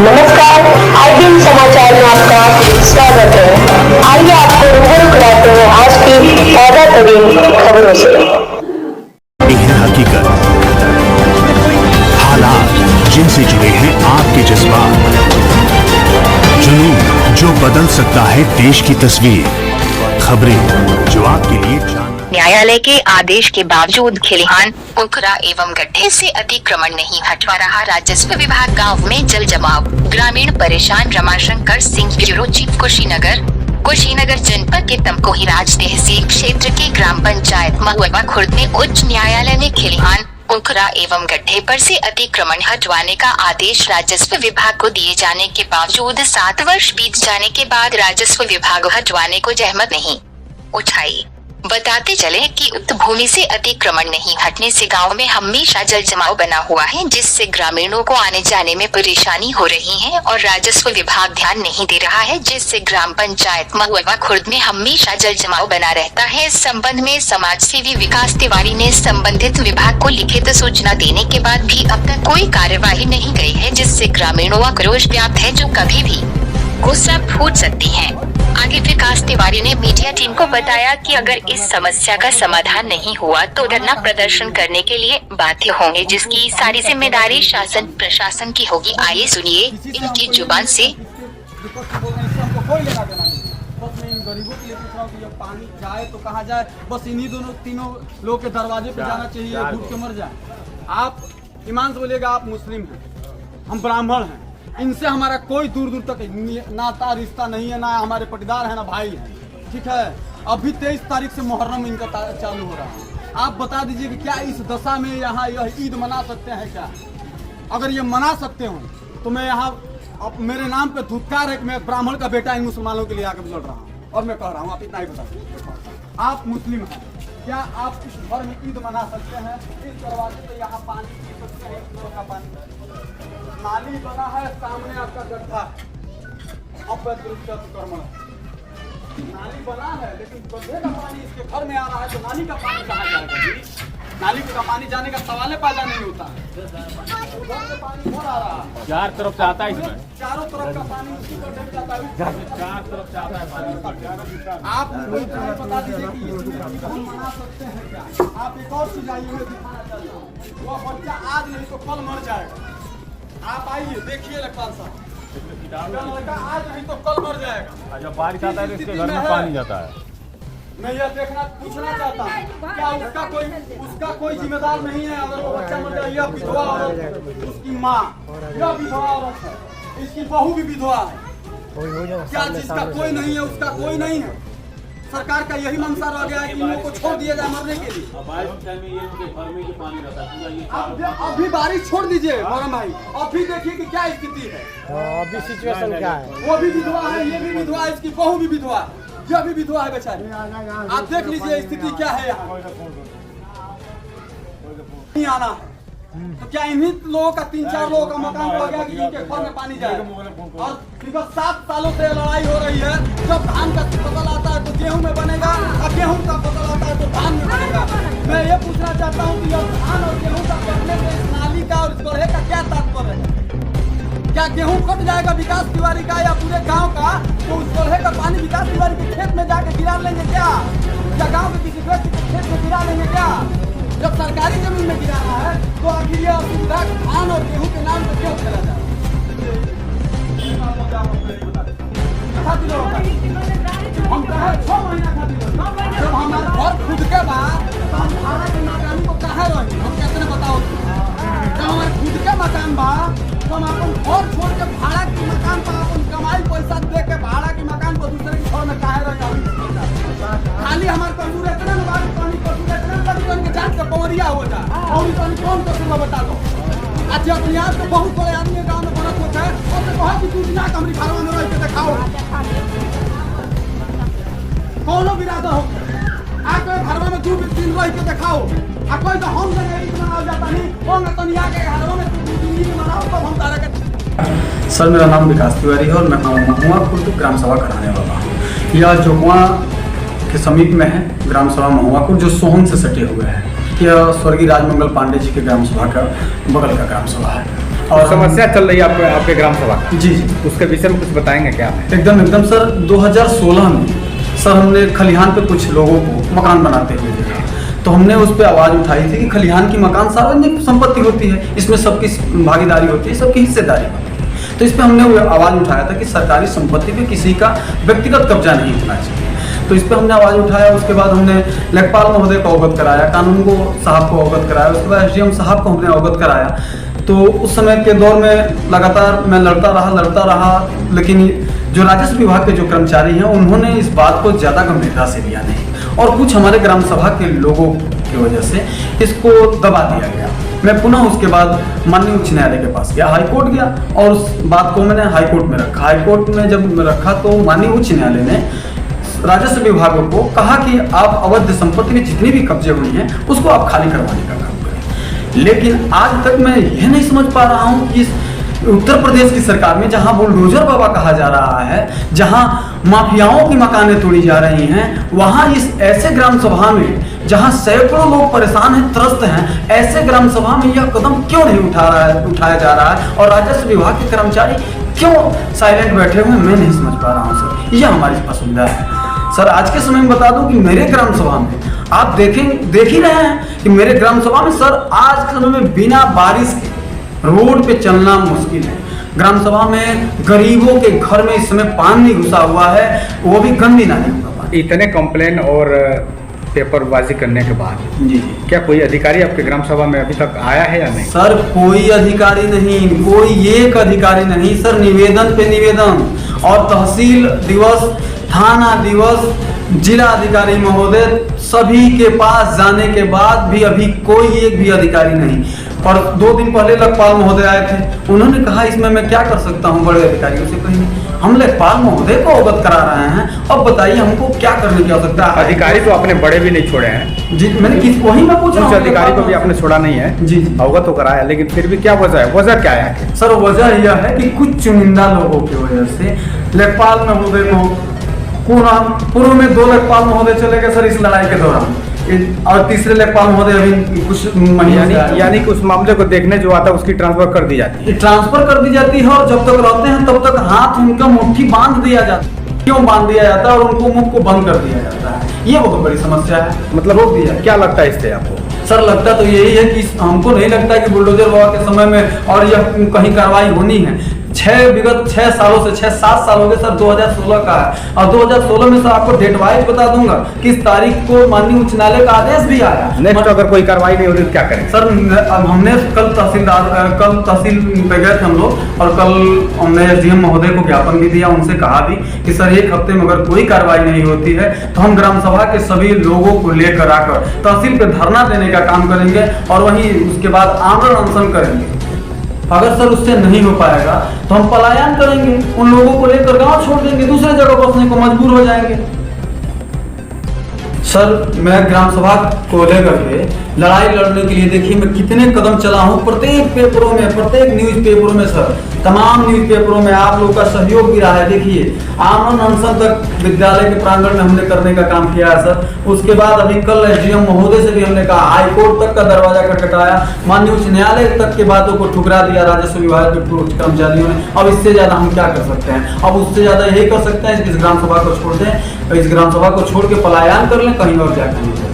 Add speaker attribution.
Speaker 1: नमस्कार, आईबीएन समाचार में आपका स्वागत है। आइए आपको रूबरू कराते हैं आज की ताजा तरीन खबरों से।
Speaker 2: हकीकत, हालात जिनसे जुड़े हैं आपके जज्बात, जुनून जो बदल सकता है देश की तस्वीर, खबरें जो आपके लिए
Speaker 3: न्यायालय के आदेश के बावजूद खलिहान, पोखरा एवं गड्ढे से अतिक्रमण नहीं हटवा रहा राजस्व विभाग। गांव में जल जमाव, ग्रामीण परेशान। रमाशंकर सिंह, ब्यूरो चीफ, कुशीनगर जनपद के तमकोही राज तहसील क्षेत्र के ग्राम पंचायत महुआ खुर्द में उच्च न्यायालय ने खलिहान, पोखरा एवं गड्ढे पर से अतिक्रमण हटवाने का आदेश राजस्व विभाग को दिए जाने के बावजूद 7 वर्ष बीत जाने के बाद राजस्व विभाग हटवाने को जहमत नहीं उठाई। बताते चले कि उक्त भूमि से अतिक्रमण नहीं हटने से गांव में हमेशा जल जमाव बना हुआ है, जिससे ग्रामीणों को आने जाने में परेशानी हो रही है और राजस्व विभाग ध्यान नहीं दे रहा है, जिससे ग्राम पंचायत महुआ खुर्द में हमेशा जल जमाव बना रहता है। इस संबंध में समाज सेवी विकास तिवारी ने संबंधित विभाग को लिखित सूचना देने के बाद भी अब तक कोई कार्यवाही नहीं गई है, जिससे ग्रामीणों का क्रोध व्याप्त है, जो कभी भी गुस्सा फूट सकती है। आगे विकास तिवारी ने मीडिया टीम को बताया कि अगर इस समस्या का समाधान नहीं हुआ तो धरना प्रदर्शन करने के लिए बाध्य होंगे, जिसकी सारी जिम्मेदारी शासन प्रशासन की होगी। आइए सुनिए इनकी जुबान से।
Speaker 4: गरीबों के लिए पूछ रहा हूँ कि पानी जाए तो कहाँ जाए, बस इन्हीं तीनों लोग के दरवाजे पे जाना चाहिए, भूख के मर जाए। आप ईमान से बोलिएगा, आप मुस्लिम हैं, हम ब्राह्मण हैं, इनसे हमारा कोई दूर दूर तक नाता रिश्ता नहीं है, ना हमारे पटीदार है ना भाई है, ठीक है। अभी 23 तारीख से मुहर्रम इनका चालू हो रहा है। आप बता दीजिए कि क्या इस दशा में यहाँ यह ईद मना सकते हैं क्या? अगर ये मना सकते हो तो मैं यहाँ मेरे नाम पे धुतकार है कि मैं ब्राह्मण का बेटा इन मुसलमानों के लिए आकर लड़ रहा हूँ, और मैं कह रहा हूँ आप इतना ही बता दीजिए। आप मुस्लिम हैं, क्या आप इस घर में ईद मना सकते हैं? इस दरवाजे पे यहाँ पानी पी सकते हैं? एक का पानी नाली बना है, सामने आपका गड्ढा, अवैध नाली बना है, लेकिन गड्ढे का पानी इसके घर में आ रहा है, तो नाली का पानी कहाँ जाएगा? नाली का पानी जाने का सवाल पैदा नहीं होता है। उधर से पानी इधर आ रहा है,
Speaker 5: चार तरफ से आता है, इसमें
Speaker 4: चारों तरफ का पानी उसी पर ढक जाता है,
Speaker 5: चार तरफ से आता है पानी।
Speaker 4: आप मुझे बता दीजिए कि इसमें हम मना सकते हैं क्या? आप एक और चीज आइए, मैं दिखाना चाहता हूँ। वह बच्चा आज नहीं तो कल मर जाएगा। आप आइए, देखिए लखपाल साहब, लड़का आज नहीं तो कल मर जाएगा।
Speaker 5: जब बारिश आता है तो इसके घर में पानी जाता है।
Speaker 4: मैं यह पूछना चाहता हूँ, क्या उसका कोई जिम्मेदार नहीं है? अगर वो बच्चा मर जाए, यह विधवा औरत, उसकी माँ, यह विधवा औरत है, इसकी बहू भी विधवा है, क्या जिसका कोई नहीं है उसका कोई नहीं है? सरकार का यही मंशा रह गया है कि लोगों को छोड़ दिया जाए मरने के लिए। अभी बारिश छोड़ दीजिए मोहरम भाई, अभी देखिए कि क्या स्थिति है।
Speaker 6: अभी सिचुएशन क्या है?
Speaker 4: वो भी विधवा है, ये भी विधवा है, इसकी बहू भी विधवा है, यह भी विधवा है बेचारी। आप देख लीजिए स्थिति क्या है यहाँ। नहीं आना है तो क्या इन्हीं लोगों का 3-4 लोगों का मकान हो गया कि इनके घर में पानी जाए? और 7 सालों से लड़ाई हो रही है। जब धान का फसल आता है तो गेहूं में बनेगा, और गेहूं का फसल आता है तो धान में बनेगा। मैं ये पूछना चाहता हूँ कि धान और गेहूं का कटने से इस नाली का और इस गड्ढे का क्या तात्पर्य है? क्या गेहूं कट जाएगा विकास तिवारी का या पूरे गाँव का, तो उस गड्ढे का पानी विकास तिवारी के खेत में जाके गिरा लेंगे क्या? या गाँव के किसी व्यक्ति के खेत में गिरा लेंगे क्या? जब सरकारी जमीन में गिराना है तो आखिर यह असुविधा धान और गेहूं के नाम पर क्यों खेला जाए? हम कहे 6 महीना खातिर जब हमारे घर खुद के बाद तो हम भाड़ा के मकान को कहे रही, हम कैसे बताओ? जब हमारे खुद के मकान बा तो हम अपन घर छोड़ के भाड़ा के मकान पर अपन कमाई पैसा दे के भाड़ा के मकान पर दूसरे के घर में कहे रही। खाली हमारे कसूर इतना न बात, कसूर इतना के जान के बमरिया हो जाए और कौन कसूर बता दो। आज अपने आप तो बहुत बड़े आदमी गाँव में बनत होता है, और तो कहा कि तू बिना कमरी घरवा में रह के दिखाओ, कौनो बिरादर हो आके घरवा में 2 दिन रह के दिखाओ। आ कोई तो हम जगह ईद मनाओ जाता नहीं, कौन तनिया के घरवा में 2 दिन ईद मनाओ तब हम तारा के।
Speaker 7: सर, मेरा नाम विकास तिवारी है और मैं महुआ खुर्द ग्राम सभा कराने वाला हूँ। यह जोकुआ के समीप में है ग्राम सभा महुआ खुर्द, जो सोहन से सटे हुए हैं। यह स्वर्गीय राजमंगल पांडे जी के ग्राम सभा का बगल का ग्राम सभा है। और
Speaker 5: समस्या चल रही है आपके ग्राम सभा की।
Speaker 7: जी जी
Speaker 5: उसके विषय में कुछ बताएंगे क्या?
Speaker 7: एकदम सर 2016 में सर हमने खलिहान पे कुछ लोगों को मकान बनाते हुए देखा, तो हमने उस पर आवाज़ उठाई थी कि खलिहान की मकान सार्वजनिक संपत्ति होती है, इसमें सबकी भागीदारी होती है, सबकी हिस्सेदारी होती है। तो इस पर हमने आवाज़ उठाया था कि सरकारी संपत्ति पे किसी का व्यक्तिगत कब्जा नहीं होना चाहिए। तो इस पर हमने आवाज़ उठाया। उसके बाद हमने लेखपाल महोदय को अवगत कराया, कानून को साहब को अवगत कराया, उसके बाद SDM साहब को हमने अवगत कराया। तो उस समय के दौर में लगातार मैं लड़ता रहा, लेकिन जो राजस्व विभाग के जो कर्मचारी हैं उन्होंने इस बात को ज़्यादा गंभीरता से लिया नहीं, और कुछ हमारे ग्राम सभा के लोगों की वजह से इसको दबा दिया गया। मैं पुनः उसके बाद माननीय उच्च न्यायालय के पास गया, हाई कोर्ट गया, और उस बात को मैंने हाई कोर्ट में रखा। हाई कोर्ट में जब रखा तो माननीय उच्च न्यायालय ने राजस्व विभाग को कहा कि आप अवैध संपत्ति में जितनी भी कब्जे हुई हैं उसको आप खाली करवाने का काम करें। लेकिन आज तक मैं यह नहीं समझ पा रहा हूं कि इस उत्तर प्रदेश की सरकार में, जहां बुलडोजर बाबा कहा जा रहा है, जहां माफियाओं की मकानें तोड़ी जा रही हैं, वहां इस ऐसे ग्राम सभा में जहां सैकड़ों लोग परेशान हैं, त्रस्त हैं, ऐसे ग्राम सभा में यह कदम क्यों नहीं उठाया जा रहा है, और राजस्व विभाग के कर्मचारी क्यों साइलेंट बैठे हुए हैं, मैं नहीं समझ पा रहा हूँ सर। यह हमारी असुविधा है सर। आज के समय में बता दूं कि मेरे ग्राम सभा में आप देख ही रहे हैं कि मेरे ग्राम सभा में सर आज के समय में बिना बारिश के रोड पे चलना मुश्किल है। ग्राम सभा में गरीबों के घर में इस समय पानी घुसा हुआ है, वो भी गंदी नाली का पानी।
Speaker 5: इतने कंप्लेन और पेपरबाजी करने के बाद
Speaker 7: जी
Speaker 5: क्या कोई अधिकारी आपके ग्राम सभा में अभी तक आया है या नहीं?
Speaker 7: सर कोई अधिकारी नहीं, कोई एक अधिकारी नहीं सर। निवेदन पे निवेदन, और तहसील दिवस, थाना दिवस, जिला अधिकारी महोदय, सभी के पास जाने के बाद भी अभी कोई एक भी अधिकारी नहीं। और 2 दिन पहले लेखपाल महोदय आए थे, उन्होंने कहा इसमें मैं क्या कर सकता हूं, बड़े अधिकारियों से कहीं। हम लेखपाल महोदय को अवगत करा रहे हैं, अब बताइए हमको क्या करने की आवश्यकता है।
Speaker 5: अधिकारी तो आपने बड़े भी नहीं छोड़े हैं
Speaker 7: जी, मैंने वही मैं पूछ रहा
Speaker 5: कुछ
Speaker 7: हूं।
Speaker 5: अधिकारी को भी आपने छोड़ा नहीं है
Speaker 7: जी
Speaker 5: अवगत तो कराया, लेकिन फिर भी क्या वजह है? वजह क्या है आखिर?
Speaker 7: सर वजह यह है कि कुछ चुनिंदा लोगों की वजह से लेखपाल महोदय को पूर्व में 2 लेखपाल महोदय चले गए सर इस लड़ाई के दौरान, और तीसरे लेखपाल महोदय अभी कुछ महीने
Speaker 5: यानी कि उस मामले को देखने जो आता है उसकी ट्रांसफर कर दी जाती है।
Speaker 7: ट्रांसफर कर दी जाती है, और जब तक रहते हैं तब तक हाथ उनका मुट्ठी बांध दिया जाता है। क्यों बांध दिया जाता है और उनको मुख को बंद कर दिया जाता है, ये बहुत बड़ी समस्या है।
Speaker 5: मतलब
Speaker 7: रोक दिया
Speaker 5: क्या लगता है इससे आपको?
Speaker 7: सर लगता तो यही है कि हमको नहीं लगता कि बुलडोजर बाबा के समय में और यह कहीं कार्रवाई होनी है। विगत 6 सालों से 6-7 साल हो गए सर, 2016 का है, और 2016 में सर आपको डेट वाइज बता दूंगा किस तारीख को माननीय उच्च न्यायालय का आदेश भी आया।
Speaker 5: नेक्स्ट अगर कोई कार्रवाई नहीं होती तो क्या करें
Speaker 7: सर? हमने कल तहसील पे गए थे हम लोग, और कल हमने SDM महोदय को ज्ञापन भी दिया, उनसे कहा भी कि सर 1 हफ्ते में अगर कोई कार्रवाई नहीं होती है तो हम ग्राम सभा के सभी लोगों को लेकर आकर तहसील पे धरना देने का काम करेंगे, और वहीं उसके बाद आमरण अनशन करेंगे। अगर सर उससे नहीं हो पाएगा तो हम पलायन करेंगे, उन लोगों को लेकर गांव छोड़ देंगे, दूसरे जगह बसने को मजबूर हो जाएंगे। सर मैं ग्राम सभा को लेकर के लड़ाई लड़ने के लिए देखिए मैं कितने कदम चला हूँ, प्रत्येक पेपरों में, प्रत्येक न्यूज पेपरों में सर, तमाम न्यूज पेपरों में आप लोगों का सहयोग भी रहा है। देखिए आमरण अनशन तक विद्यालय के प्रांगण में हमने करने का काम किया है सर। उसके बाद अभी कल SDM महोदय से भी हमने कहा, हाई कोर्ट तक का दरवाजा खटखटाया, माननीय उच्च न्यायालय तक की बातों को ठुकरा दिया राजस्व विभाग के कुछ कर्मचारियों ने। अब इससे ज्यादा हम क्या कर सकते हैं? अब उससे ज्यादा यही कर सकते हैं इस ग्राम सभा को छोड़ दें, इस ग्राम सभा को छोड़ के पलायन कर लें, कहीं और जाकर